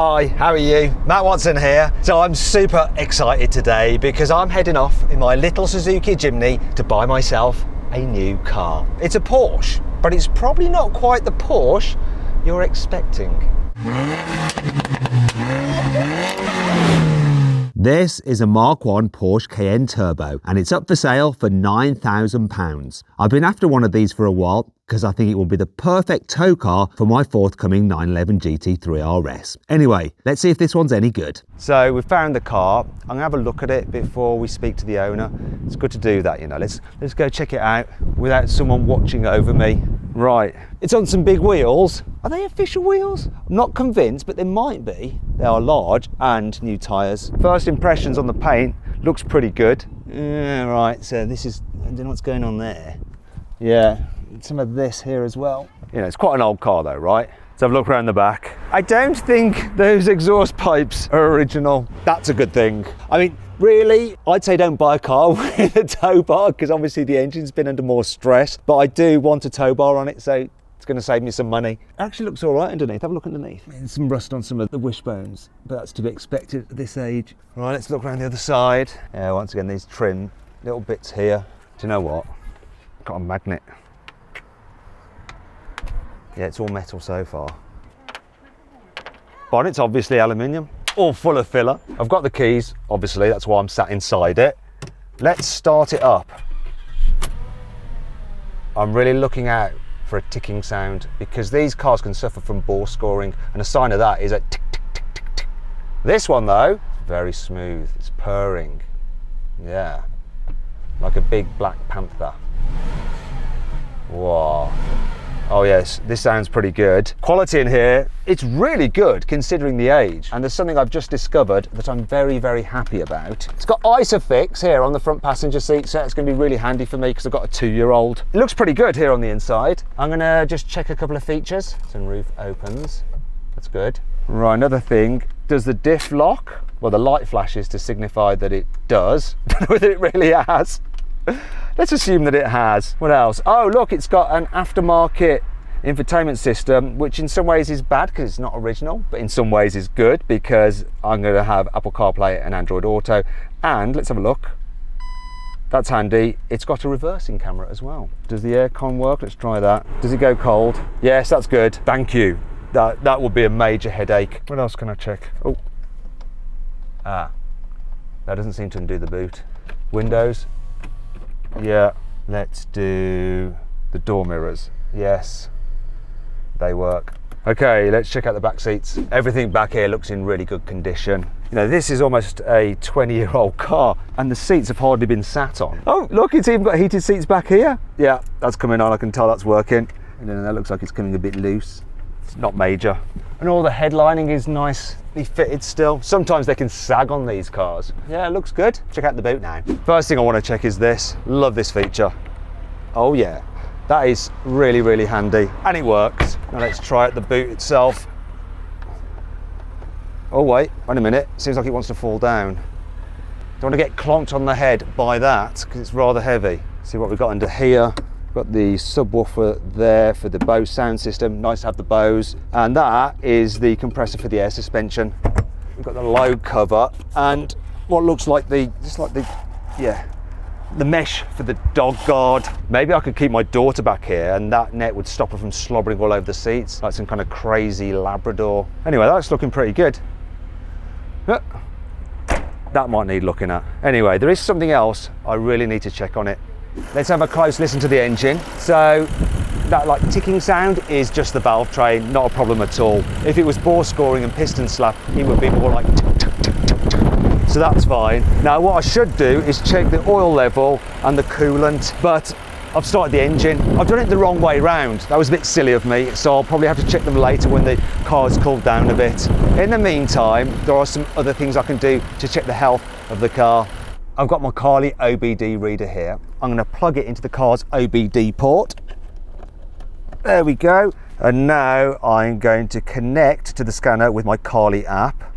Hi, how are you? Matt Watson here. So I'm super excited today because I'm heading off in my little Suzuki Jimny to buy myself a new car. It's a Porsche, but it's probably not quite the Porsche you're expecting. This is a Mark 1 Porsche Cayenne Turbo and it's up for sale for £9,000. I've been after one of these for a while because I think it will be the perfect tow car for my forthcoming 911 GT3 RS. Anyway, let's see if this one's any good. So we've found the car. I'm gonna have a look at it before we speak to the owner. It's good to do that, you know. Let's go check it out without someone watching over me. Right, it's on some big wheels. Are they official wheels? I'm not convinced, but they might be. They are large and new tyres. First impressions on the paint, looks pretty good. Yeah, right, so this is, I don't know what's going on there. Yeah, some of this here as well. You know, it's quite an old car though, right? Let's have a look around the back. I don't think those exhaust pipes are original. That's a good thing. I mean, really, I'd say don't buy a car with a tow bar because obviously the engine's been under more stress, but I do want a tow bar on it, so it's going to save me some money. It actually looks all right underneath. Have a look underneath. I mean, some rust on some of the wishbones, but that's to be expected at this age. Right, let's look around the other side. Yeah, once again, these trim little bits here. Do you know what? Got a magnet. Yeah, it's all metal so far. Bonnet's obviously aluminium, all full of filler. I've got the keys, obviously, that's why I'm sat inside it. Let's start it up. I'm really looking out for a ticking sound because these cars can suffer from bore scoring, and a sign of that is a tick, tick, tick, tick, tick. This one though, very smooth, it's purring. Yeah, like a big black panther. Whoa. Oh yes, this sounds pretty good. Quality in here, it's really good considering the age. And there's something I've just discovered that I'm very, very happy about. It's got ISOFIX here on the front passenger seat, so it's gonna be really handy for me because I've got a 2-year-old. It looks pretty good here on the inside. I'm gonna just check a couple of features. Sunroof opens, that's good. Right, another thing, does the diff lock? Well, the light flashes to signify that it does. Don't know whether it really has. Let's assume that it has. What else? Oh, look, it's got an aftermarket infotainment system, which in some ways is bad because it's not original, but in some ways is good because I'm going to have Apple CarPlay and Android Auto. And let's have a look. That's handy. It's got a reversing camera as well. Does the aircon work? Let's try that. Does it go cold? Yes, that's good. Thank you. That would be a major headache. What else can I check? Oh. That doesn't seem to undo the boot. Windows. Yeah, let's do the door mirrors. Yes, they work. Okay, let's check out the back seats. Everything back here looks in really good condition. You know, this is almost a 20-year-old car and the seats have hardly been sat on. Oh, look, it's even got heated seats back here. Yeah, that's coming on, I can tell that's working. And then that looks like it's coming a bit loose. It's not major. And all the headlining is nicely fitted still. Sometimes they can sag on these cars. Yeah, it looks good. Check out the boot now. First thing I want to check is this. Love this feature. Oh yeah, that is really, really handy. And it works. Now let's try out the boot itself. Oh wait a minute. Seems like it wants to fall down. Don't want to get clonked on the head by that because it's rather heavy. See what we've got under here. Got the subwoofer there for the Bose sound system. Nice to have the Bose. And that is the compressor for the air suspension. We've got the load cover and what looks like the mesh for the dog guard. Maybe I could keep my daughter back here and that net would stop her from slobbering all over the seats like some kind of crazy Labrador. Anyway, that's looking pretty good. That might need looking at. Anyway, there is something else I really need to check on it. Let's have a close listen to the engine. So that like ticking sound is just the valve train, not a problem at all. If it was bore scoring and piston slap, it would be more like tick, tick, tick, tick, tick. So that's fine. Now what I should do is check the oil level and the coolant, but I've started the engine. I've done it the wrong way round. That was a bit silly of me, so I'll probably have to check them later when the car's cooled down a bit. In the meantime, there are some other things I can do to check the health of the car. I've got my Carly OBD reader here. I'm going to plug it into the car's OBD port. There we go. And now I'm going to connect to the scanner with my Carly app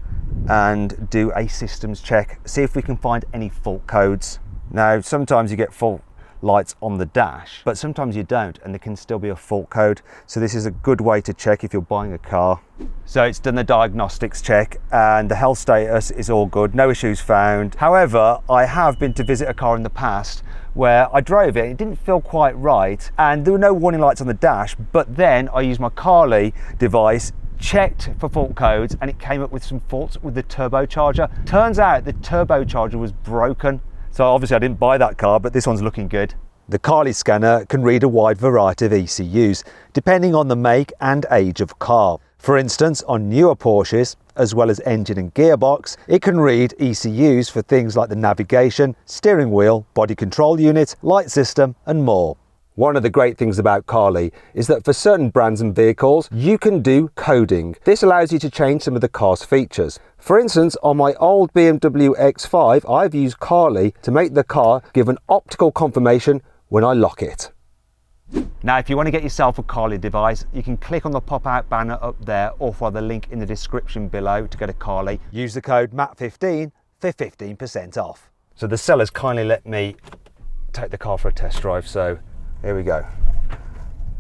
and do a systems check, see if we can find any fault codes. Now, sometimes you get fault lights on the dash, but sometimes you don't, and there can still be a fault code. So this is a good way to check if you're buying a car. So it's done the diagnostics check and the health status is all good, no issues found. However, I have been to visit a car in the past where I drove it didn't feel quite right, and there were no warning lights on the dash, but then I used my Carly device, checked for fault codes, and it came up with some faults with the turbocharger. Turns out the turbocharger was broken. So obviously I didn't buy that car, but this one's looking good. The Carly scanner can read a wide variety of ECUs, depending on the make and age of car. For instance, on newer Porsches, as well as engine and gearbox, it can read ECUs for things like the navigation, steering wheel, body control unit, light system, and more. One of the great things about Carly is that for certain brands and vehicles, you can do coding. This allows you to change some of the car's features. For instance, on my old BMW X5, I've used Carly to make the car give an optical confirmation when I lock it. Now, if you want to get yourself a Carly device, you can click on the pop-out banner up there or follow the link in the description below to get a Carly. Use the code MAT15 for 15% off. So the seller's kindly let me take the car for a test drive, so here we go.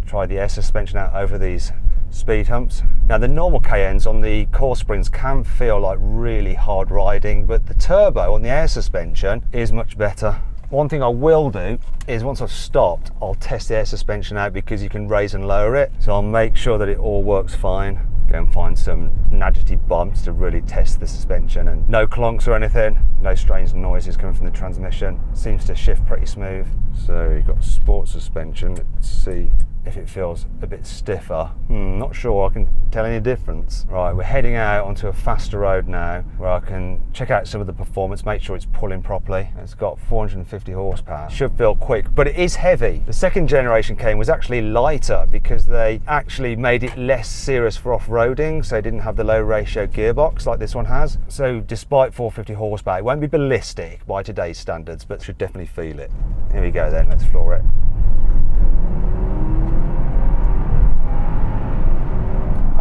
Try the air suspension out over these speed humps. Now the normal Cayennes on the core springs can feel like really hard riding, but the turbo on the air suspension is much better. One thing I will do is once I've stopped, I'll test the air suspension out because you can raise and lower it. So I'll make sure that it all works fine. Go and find some naggity bumps to really test the suspension, and no clunks or anything, no strange noises coming from the transmission. Seems to shift pretty smooth. So you've got sport suspension. Let's see if it feels a bit stiffer. Not sure I can tell any difference. Right, we're heading out onto a faster road now where I can check out some of the performance, make sure it's pulling properly. It's got 450 horsepower. Should feel quick, but it is heavy. The second generation Cayenne was actually lighter because they actually made it less serious for off-roading, so it didn't have the low ratio gearbox like this one has. So despite 450 horsepower, it won't be ballistic by today's standards, but should definitely feel it. Here we go then, let's floor it.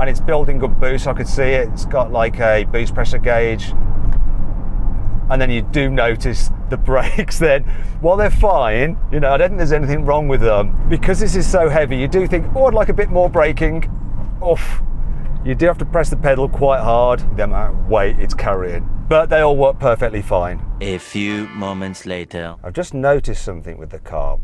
And it's building good boost, I could see it. It's got like a boost pressure gauge. And then you do notice the brakes then. While they're fine, you know, I don't think there's anything wrong with them. Because this is so heavy, you do think, oh, I'd like a bit more braking. Oof. You do have to press the pedal quite hard, the amount of weight it's carrying. But they all work perfectly fine. A few moments later. I've just noticed something with the car.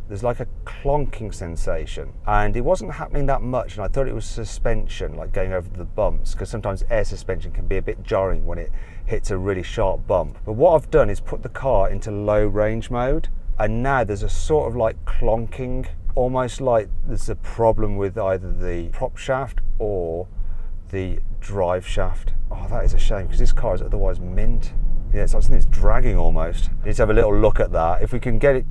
There's like a clonking sensation, and it wasn't happening that much, and I thought it was suspension, like going over the bumps, because sometimes air suspension can be a bit jarring when it hits a really sharp bump. But what I've done is put the car into low range mode, and now there's a sort of like clonking, almost like there's a problem with either the prop shaft or the drive shaft. Oh, that is a shame, because this car is otherwise mint. Yeah, it's like something that's dragging almost. Need to have a little look at that. If we can get it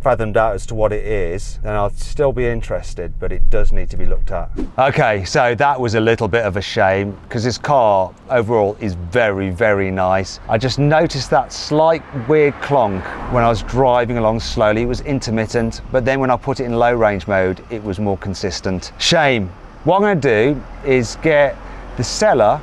fathomed out as to what it is, then I'll still be interested, but it does need to be looked at. Okay, so that was a little bit of a shame because this car overall is very, very nice. I just noticed that slight weird clonk when I was driving along slowly. It was intermittent, but then when I put it in low range mode, it was more consistent. Shame. What I'm going to do is get the seller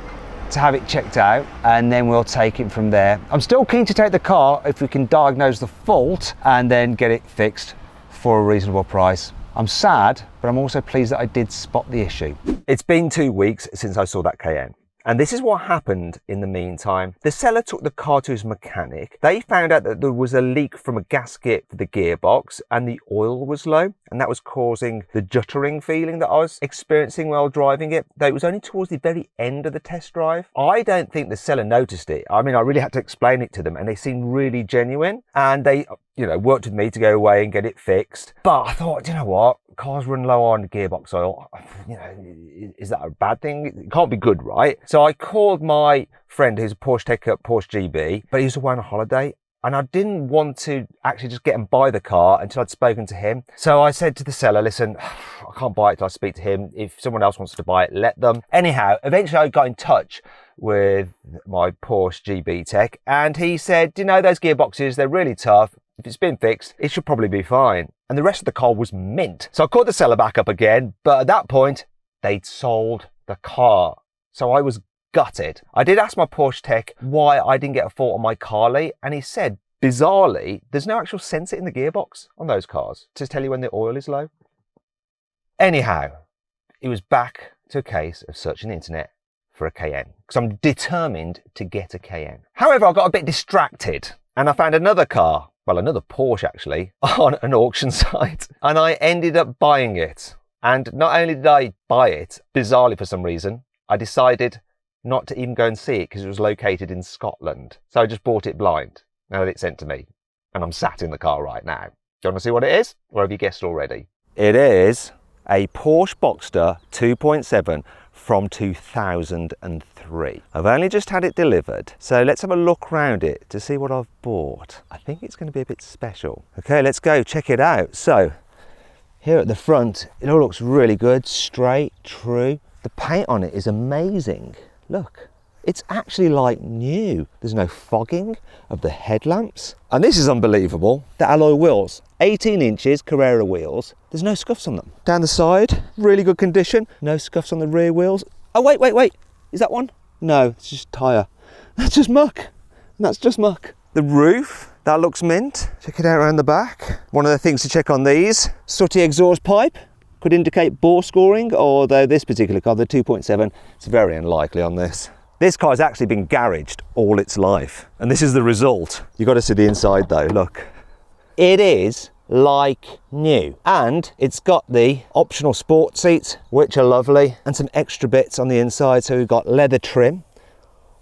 to have it checked out, and then we'll take it from there. I'm still keen to take the car if we can diagnose the fault and then get it fixed for a reasonable price. I'm sad, but I'm also pleased that I did spot the issue. It's been 2 weeks since I saw that Cayenne. And this is what happened in the meantime. The seller took the car to his mechanic. They found out that there was a leak from a gasket for the gearbox and the oil was low, and that was causing the juttering feeling that I was experiencing while driving it, though it was only towards the very end of the test drive. I don't think the seller noticed it. I mean, I really had to explain it to them, and they seemed really genuine, and they, you know, worked with me to go away and get it fixed. But I thought, you know what? Cars run low on gearbox oil. You know, is that a bad thing? It can't be good, right? So I called my friend who's a Porsche tech at Porsche GB, but he was away on a holiday. And I didn't want to actually just get and buy the car until I'd spoken to him. So I said to the seller, listen, I can't buy it till I speak to him. If someone else wants to buy it, let them. Anyhow, eventually I got in touch with my Porsche GB tech, and he said, you know, those gearboxes, they're really tough. If it's been fixed, it should probably be fine. And the rest of the car was mint. So I called the seller back up again, but at that point, they'd sold the car. So I was gutted. I did ask my Porsche tech why I didn't get a fault on my Carly, and he said Bizarrely, there's no actual sensor in the gearbox on those cars to tell you when the oil is low. Anyhow, it was back to a case of searching the internet for a Cayenne, because I'm determined to get a Cayenne. However, I got a bit distracted and I found another car, well, another Porsche actually, on an auction site, and I ended up buying it. And not only did I buy it, bizarrely for some reason, I decided not to even go and see it because it was located in Scotland. So I just bought it blind. Now that it's sent to me, and I'm sat in the car right now. Do you want to see what it is? Or have you guessed already? It is a Porsche Boxster 2.7 from 2003. I've only just had it delivered, so let's have a look around it to see what I've bought. I think it's going to be a bit special. Okay, let's go check it out. So, here at the front, it all looks really good, straight, true. The paint on it is amazing. Look. It's actually like new. There's no fogging of the headlamps. And this is unbelievable. The alloy wheels, 18 inches Carrera wheels. There's no scuffs on them. Down the side, really good condition. No scuffs on the rear wheels. Oh, wait. Is that one? No, it's just tyre. That's just muck. That's just muck. The roof, that looks mint. Check it out around the back. One of the things to check on these, sooty exhaust pipe. Could indicate bore scoring, although this particular car, the 2.7, it's very unlikely on this. This car's actually been garaged all its life, and this is the result. You've got to see the inside though, look. It is like new, and it's got the optional sport seats, which are lovely, and some extra bits on the inside. So we've got leather trim.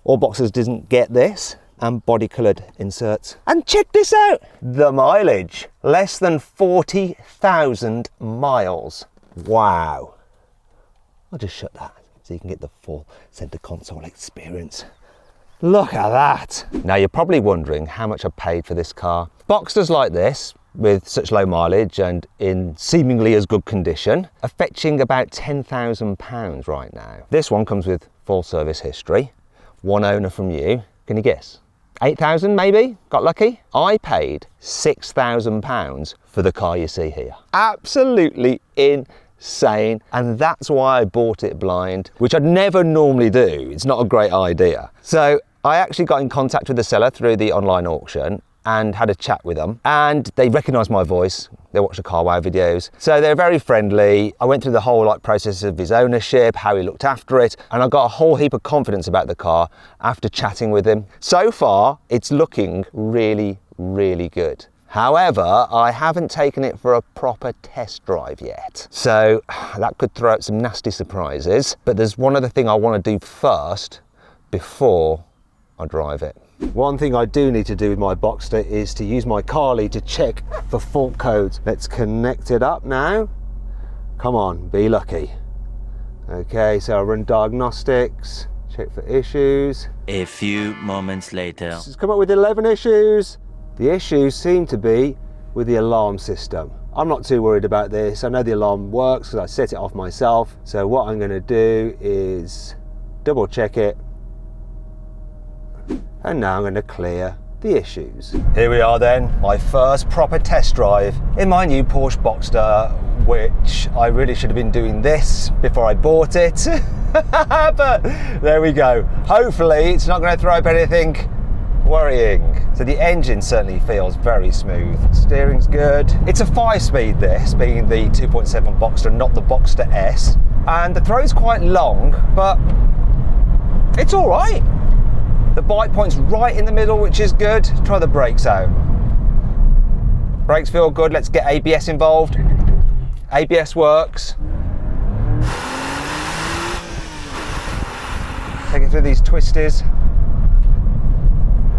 All Boxsters didn't get this, and body coloured inserts. And check this out, the mileage, less than 40,000 miles. Wow. I'll just shut that so you can get the full centre console experience. Look at that. Now you're probably wondering how much I paid for this car. Boxsters like this, with such low mileage and in seemingly as good condition, are fetching about £10,000 right now. This one comes with full service history, one owner from you. Can you guess? 8,000 maybe? Got lucky? I paid £6,000 for the car you see here. Absolutely insane, and that's why I bought it blind, which I'd never normally do. It's not a great idea. So I actually got in contact with the seller through the online auction and had a chat with them, and they recognised my voice. They watched the Car Wow videos, so they're very friendly. I went through the whole process of his ownership, how he looked after it, and I got a whole heap of confidence about the car after chatting with him. So far, it's looking really, really good. However, I haven't taken it for a proper test drive yet. So that could throw out some nasty surprises. But there's one other thing I want to do first before I drive it. One thing I do need to do with my Boxster is to use my Carly to check for fault codes. Let's connect it up now. Come on, be lucky. Okay, so I run diagnostics, check for issues. A few moments later. This has come up with 11 issues. The issues seem to be with the alarm system. I'm not too worried about this. I know the alarm works because I set it off myself. So what I'm going to do is double check it. And now I'm going to clear the issues. Here we are then, my first proper test drive in my new Porsche Boxster, which I really should have been doing this before I bought it. But there we go. Hopefully it's not going to throw up anything worrying. So the engine certainly feels very smooth. Steering's good. It's a 5-speed this, being the 2.7 Boxster, not the Boxster S. And the throw's quite long, but it's all right. The bite point's right in the middle, which is good. Try the brakes out. Brakes feel good. Let's get ABS involved. ABS works. Taking through these twisties.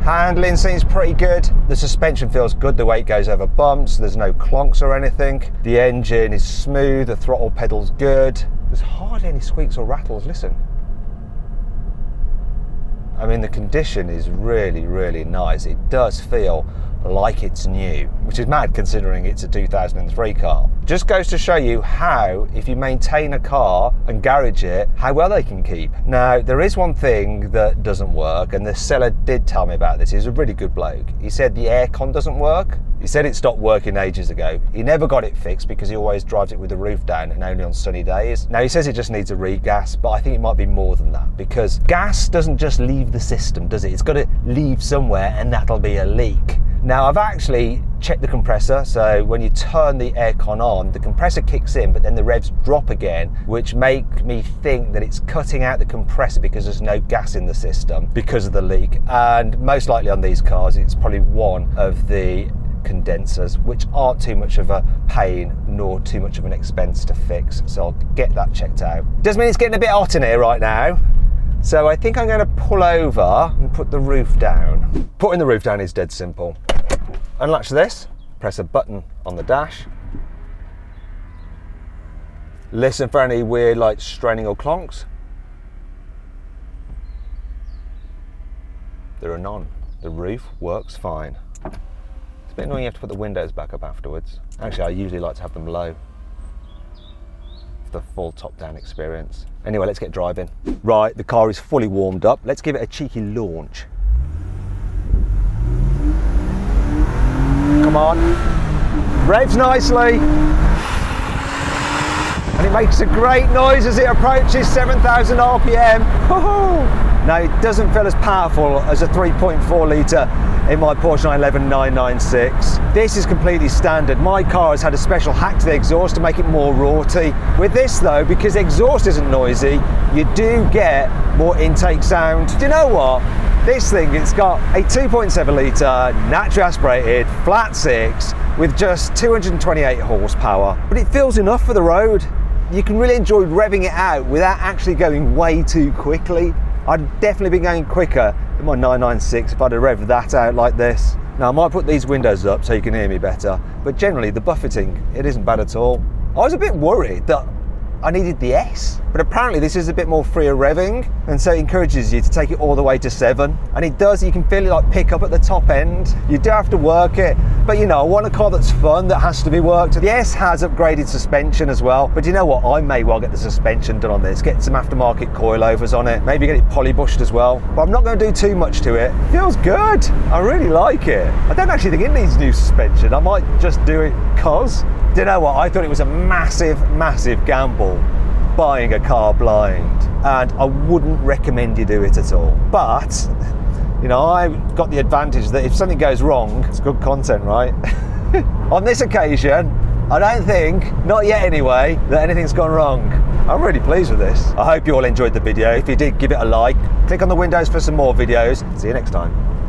Handling seems pretty good. The suspension feels good the way it goes over bumps. There's no clonks or anything. The engine is smooth. The throttle pedal's good. There's hardly any squeaks or rattles. Listen. I mean, the condition is really, really nice. It does feel like it's new, which is mad considering it's a 2003 car. Just goes to show you how, if you maintain a car and garage it, how well they can keep. Now, there is one thing that doesn't work, and the seller did tell me about this. He's a really good bloke. He said the aircon doesn't work. He said it stopped working ages ago. He never got it fixed because he always drives it with the roof down and only on sunny days. Now, he says it just needs a regas, but I think it might be more than that, because gas doesn't just leave the system, does it? It's got to leave somewhere, and that'll be a leak. Now I've actually checked the compressor, so when you turn the aircon on, the compressor kicks in, but then the revs drop again, which make me think that it's cutting out the compressor because there's no gas in the system because of the leak. And most likely on these cars, it's probably one of the condensers, which aren't too much of a pain nor too much of an expense to fix. So I'll get that checked out. Does mean it's getting a bit hot in here right now. So I think I'm going to pull over and put the roof down. Putting the roof down is dead simple. Unlatch this, press a button on the dash. Listen for any weird like straining or clonks. There are none. The roof works fine. It's a bit annoying you have to put the windows back up afterwards. Actually, I usually like to have them low. The full top-down experience. Anyway, let's get driving. Right, the car is fully warmed up. Let's give it a cheeky launch. Come on. Revs nicely. And it makes a great noise as it approaches 7,000 RPM. Woohoo! Now, it doesn't feel as powerful as a 3.4 litre in my Porsche 911 996. This is completely standard. My car has had a special hack to the exhaust to make it more raughty. With this though, because the exhaust isn't noisy, you do get more intake sound. Do you know what? This thing, it's got a 2.7 litre naturally aspirated flat six with just 228 horsepower, but it feels enough for the road. You can really enjoy revving it out without actually going way too quickly. I'd definitely be going quicker than my 996 if I'd have revved that out like this. Now I might put these windows up so you can hear me better, but generally the buffeting, it isn't bad at all. I was a bit worried that I needed the S, but apparently this is a bit more freer revving, and so it encourages you to take it all the way to 7, and it does. You can feel it like pick up at the top end. You do have to work it, but you know, I want a car that's fun, that has to be worked. The S has upgraded suspension as well, but you know what, I may well get the suspension done on this, get some aftermarket coilovers on it, maybe get it polybushed as well, but I'm not going to do too much to it. It feels good, I really like it. I don't actually think it needs new suspension, I might just do it cause. Do you know what, I thought it was a massive gamble buying a car blind, and I wouldn't recommend you do it at all. But you know, I've got the advantage that if something goes wrong, it's good content, right? On this occasion, I don't think, not yet anyway, that anything's gone wrong. I'm really pleased with this. I hope you all enjoyed the video. If you did, give it a like. Click on the windows for some more videos. See you next time.